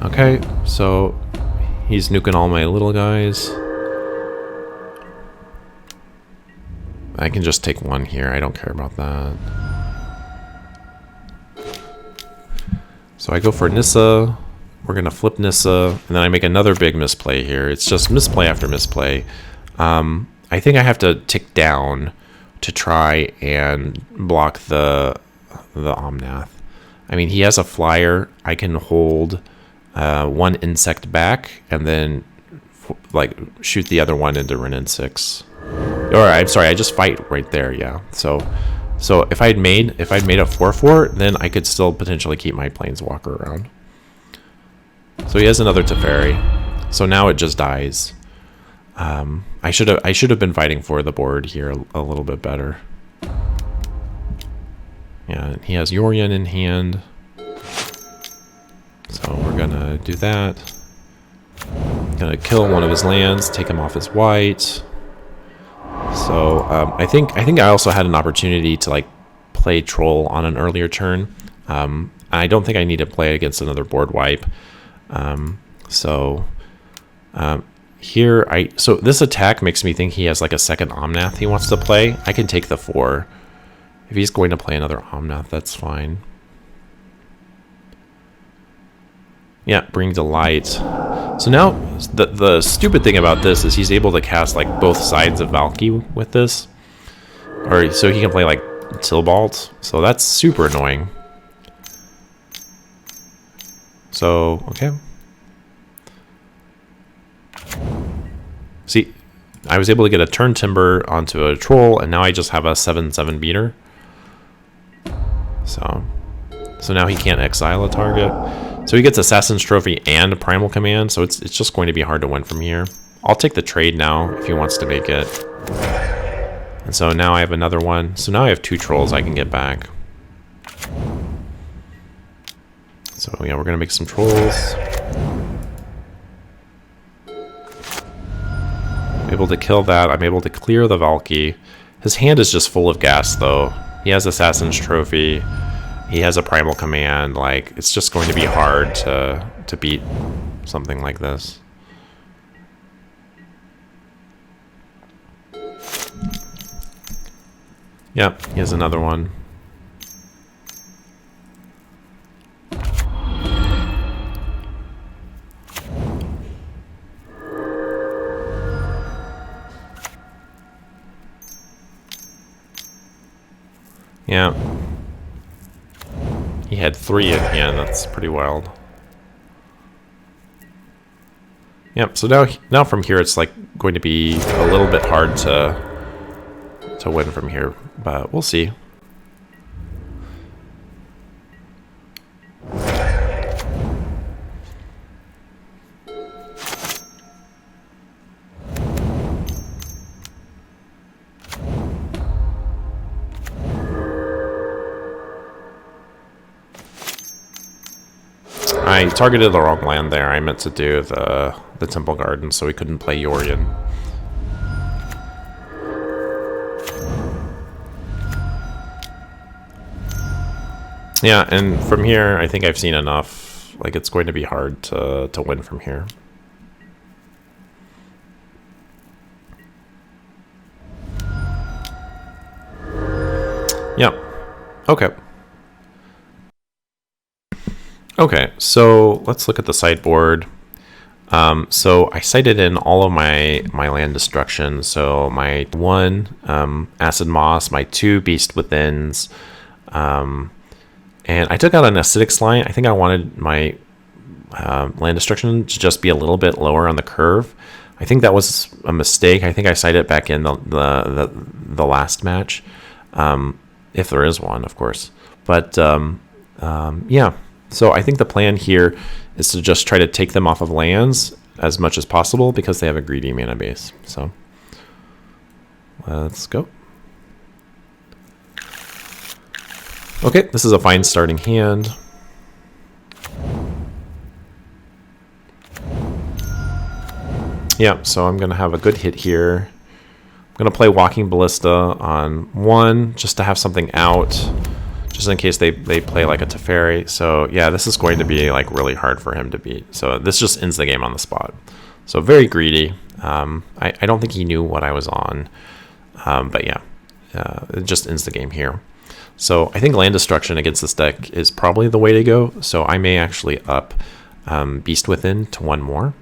Okay, so he's nuking all my little guys. I can just take one here. I don't care about that. So I go for Nissa. We're going to flip Nissa. And then I make another big misplay here. It's just misplay after misplay. I think I have to tick down to try and block the Omnath. I mean, he has a flyer. I can hold one insect back and then like shoot the other one into Renin 6. Or I'm sorry, I just fight right there. Yeah. So if I'd made a 4/4, then I could still potentially keep my Planeswalker around. So he has another Teferi. So now it just dies. I should have been fighting for the board here a little bit better. Yeah, he has Yorion in hand. So we're gonna do that. Gonna kill one of his lands, take him off his white. So I think I also had an opportunity to like play Troll on an earlier turn. I don't think I need to play against another board wipe. Here so this attack makes me think he has like a second Omnath he wants to play. I can take the 4. If he's going to play another Omnath, that's fine. Yeah, Bring Delight. So now the stupid thing about this is he's able to cast like both sides of Valky with this. Or so he can play like Tillbalt. So that's super annoying. So, okay. See, I was able to get a turn Timber onto a Troll, and now I just have a 7/7 beater. So now he can't exile a target. So he gets Assassin's Trophy and a Primal Command, so it's just going to be hard to win from here. I'll take the trade now if he wants to make it. And so now I have another one. So now I have 2 Trolls I can get back. So yeah, we're going to make some Trolls. I'm able to kill that. I'm able to clear the Valky. His hand is just full of gas, though. He has Assassin's Trophy. He has a Primal Command. Like, it's just going to be hard to beat something like this. Yep, he has another one. Yeah. He had 3 in hand, that's pretty wild. Yep, so now from here it's like going to be a little bit hard to win from here, but we'll see. I targeted the wrong land there. I meant to do the Temple Garden, so we couldn't play Yorion. Yeah, and from here, I think I've seen enough. Like, it's going to be hard to win from here. Yeah. Okay. Okay, so let's look at the sideboard. So I cited in all of my land destruction. So my 1 Acid Moss, my 2 Beast Withins, and I took out an Acidic Slime. I think I wanted my land destruction to just be a little bit lower on the curve. I think that was a mistake. I think I cited it back in the last match, if there is one, of course. But yeah. So I think the plan here is to just try to take them off of lands as much as possible because they have a greedy mana base. So let's go. Okay, this is a fine starting hand. Yeah, so I'm going to have a good hit here. I'm going to play Walking Ballista on 1 just to have something out. Just in case they play like a Teferi. So yeah, this is going to be like really hard for him to beat. So this just ends the game on the spot. So very greedy. I don't think he knew what I was on. But yeah, it just ends the game here. So I think land destruction against this deck is probably the way to go. So I may actually up Beast Within to 1 more.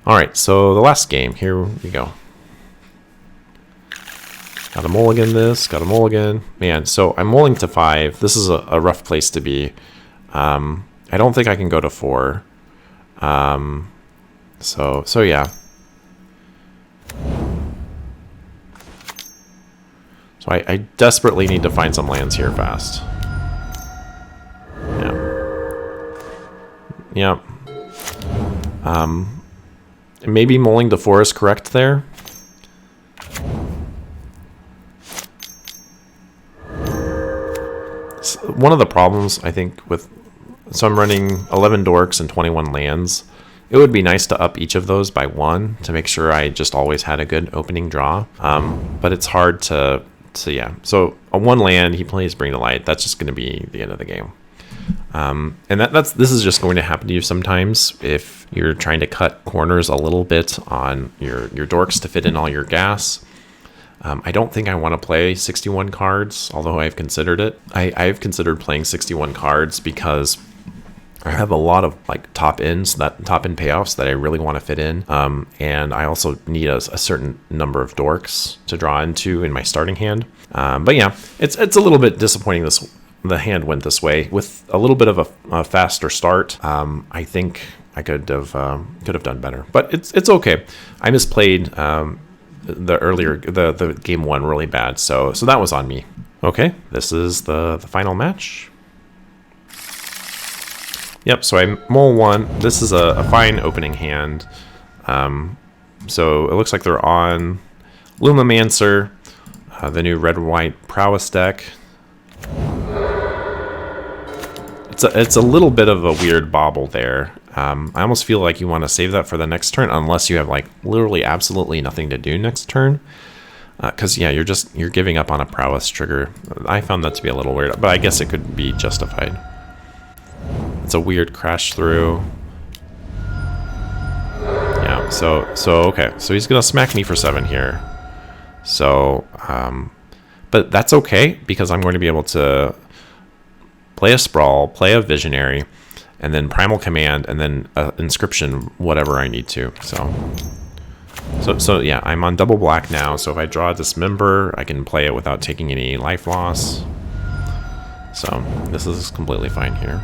All right, so the last game, here we go. Got a mulligan this, got a mulligan. Man, so I'm mulling to 5. This is a rough place to be. I don't think I can go to 4. So yeah. So I desperately need to find some lands here fast. Yeah. Maybe mulling to 4 is correct there. So one of the problems, I think, so I'm running 11 dorks and 21 lands. It would be nice to up each of those by 1 to make sure I just always had a good opening draw. But it's hard to yeah. So a 1 land, he plays Bring to Light. That's just going to be the end of the game. And this is just going to happen to you sometimes if you're trying to cut corners a little bit on your dorks to fit in all your gas. I don't think I want to play 61 cards, although I've considered it. I've considered playing 61 cards because I have a lot of like top end payoffs that I really want to fit in. And I also need a certain number of dorks to draw into in my starting hand. But yeah, it's a little bit disappointing the hand went this way. With a little bit of a faster start, I think I could have done better. But it's okay. I misplayed the game 1 really bad, so that was on me. Okay, this is the final match. Yep, so I mull 1. This is a fine opening hand. So it looks like they're on Lumamancer, the new red-white Prowess deck. It's a little bit of a weird bobble there. I almost feel like you want to save that for the next turn, unless you have like literally absolutely nothing to do next turn. Because yeah, you're giving up on a Prowess trigger. I found that to be a little weird, but I guess it could be justified. It's a weird crash through. Yeah, so okay. So he's gonna smack me for 7 here. So, but that's okay because I'm going to be able to play a Sprawl, play a Visionary, and then Primal Command, and then Inscription, whatever I need to. So yeah, I'm on double black now. So if I draw a Dismember, I can play it without taking any life loss. So this is completely fine here.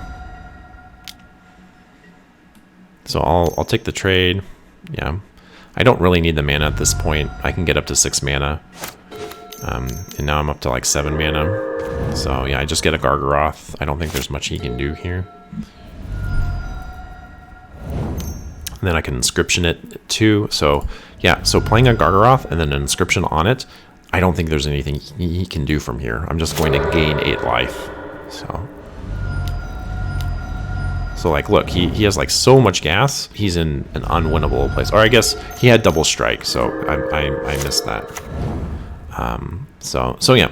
So I'll take the trade. Yeah, I don't really need the mana at this point. I can get up to 6 mana. And now I'm up to like 7 mana. So yeah, I just get a Gargaroth. I don't think there's much he can do here. And then I can Inscription it too. So yeah, so playing a Gargaroth and then an Inscription on it, I don't think there's anything he can do from here. I'm just going to gain 8 life. So like, look, he has like so much gas. He's in an unwinnable place. Or I guess he had double strike, so I missed that. So yeah,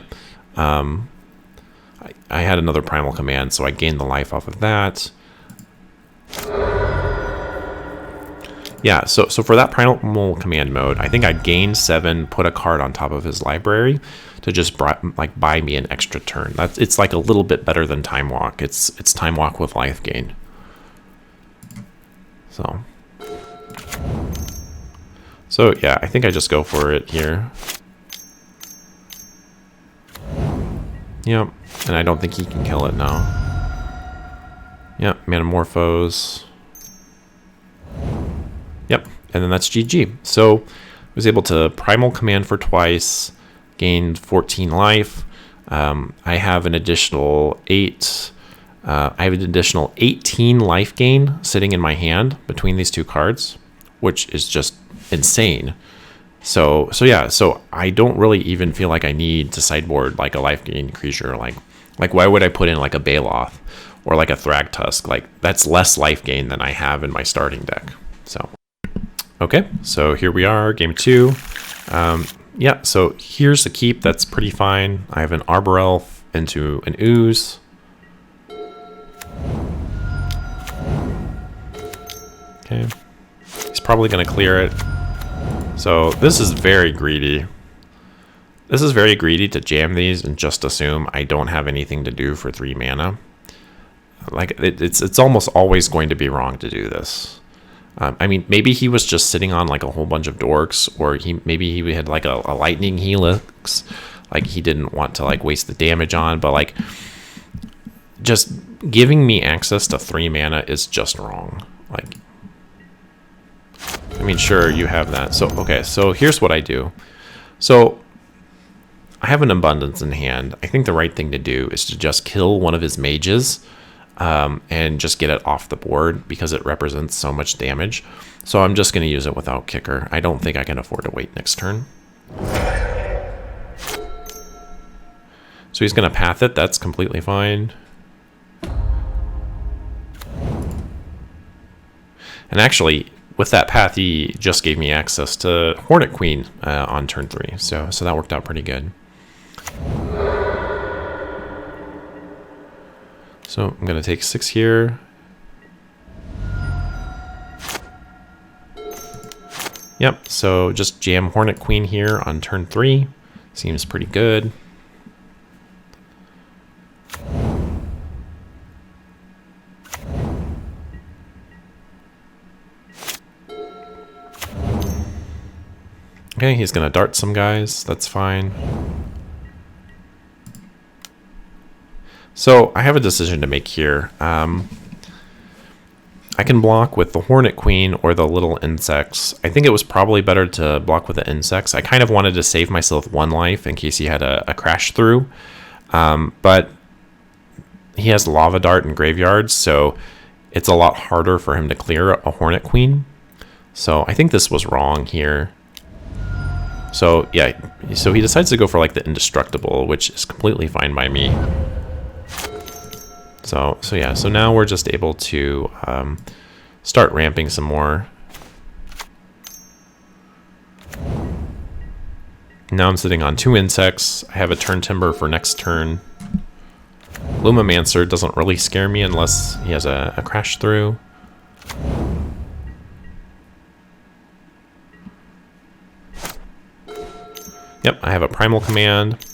I had another Primal Command, so I gained the life off of that. Yeah, so for that Primal Command mode, I think I gained 7, put a card on top of his library to just buy me an extra turn. It's like a little bit better than Time Walk. It's Time Walk with life gain. So yeah, I think I just go for it here. Yep, and I don't think he can kill it now. Yep, Manamorphose. Yep, and then that's GG. So I was able to Primal Command for twice, gained 14 life. I have an additional 18 life gain sitting in my hand between these 2 cards, which is just insane. So yeah, so I don't really even feel like I need to sideboard like a life gain creature. Like why would I put in like a Baloth or like a Thragtusk? Like that's less life gain than I have in my starting deck. So okay, so here we are, game 2. Yeah, so here's the keep. That's pretty fine. I have an Arbor Elf into an Ooze. Okay, he's probably going to clear it. So this is very greedy. This is very greedy to jam these and just assume I don't have anything to do for 3 mana. Like it's almost always going to be wrong to do this. I mean, maybe he was just sitting on like a whole bunch of dorks, or maybe he had like a lightning helix, like he didn't want to like waste the damage on, but like just giving me access to 3 mana is just wrong. Like, I mean, sure, you have that. So, okay, so here's what I do. So, I have an abundance in hand. I think the right thing to do is to just kill one of his mages and just get it off the board because it represents so much damage. So I'm just going to use it without kicker. I don't think I can afford to wait next turn. So he's going to path it. That's completely fine. And actually, with that path, he just gave me access to Hornet Queen on turn 3. So that worked out pretty good. So I'm going to take 6 here. Yep, so just jam Hornet Queen here on turn 3. Seems pretty good. Okay, he's going to dart some guys. That's fine. So I have a decision to make here. I can block with the Hornet Queen or the little insects. I think it was probably better to block with the insects. I kind of wanted to save myself 1 life in case he had a crash through. But he has Lava Dart and Graveyards, so it's a lot harder for him to clear a Hornet Queen. So I think this was wrong here. So yeah, so he decides to go for like the Indestructible, which is completely fine by me. So yeah, so now we're just able to start ramping some more. Now I'm sitting on 2 insects. I have a Turn Timber for next turn. Lumimancer doesn't really scare me unless he has a crash through. Yep, I have a Primal Command.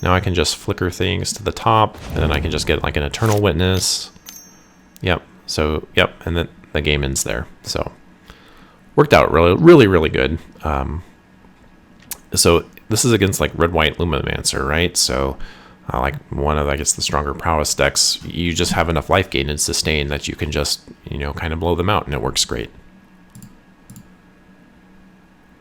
Now I can just flicker things to the top, and then I can just get like an Eternal Witness. Yep, so, yep, and then the game ends there. So, worked out really good. So, this is against like Red-White Lumimancer, right? So, like one of, I guess, the stronger Prowess decks, you just have enough life gain and sustain that you can just, you know, kind of blow them out, and it works great.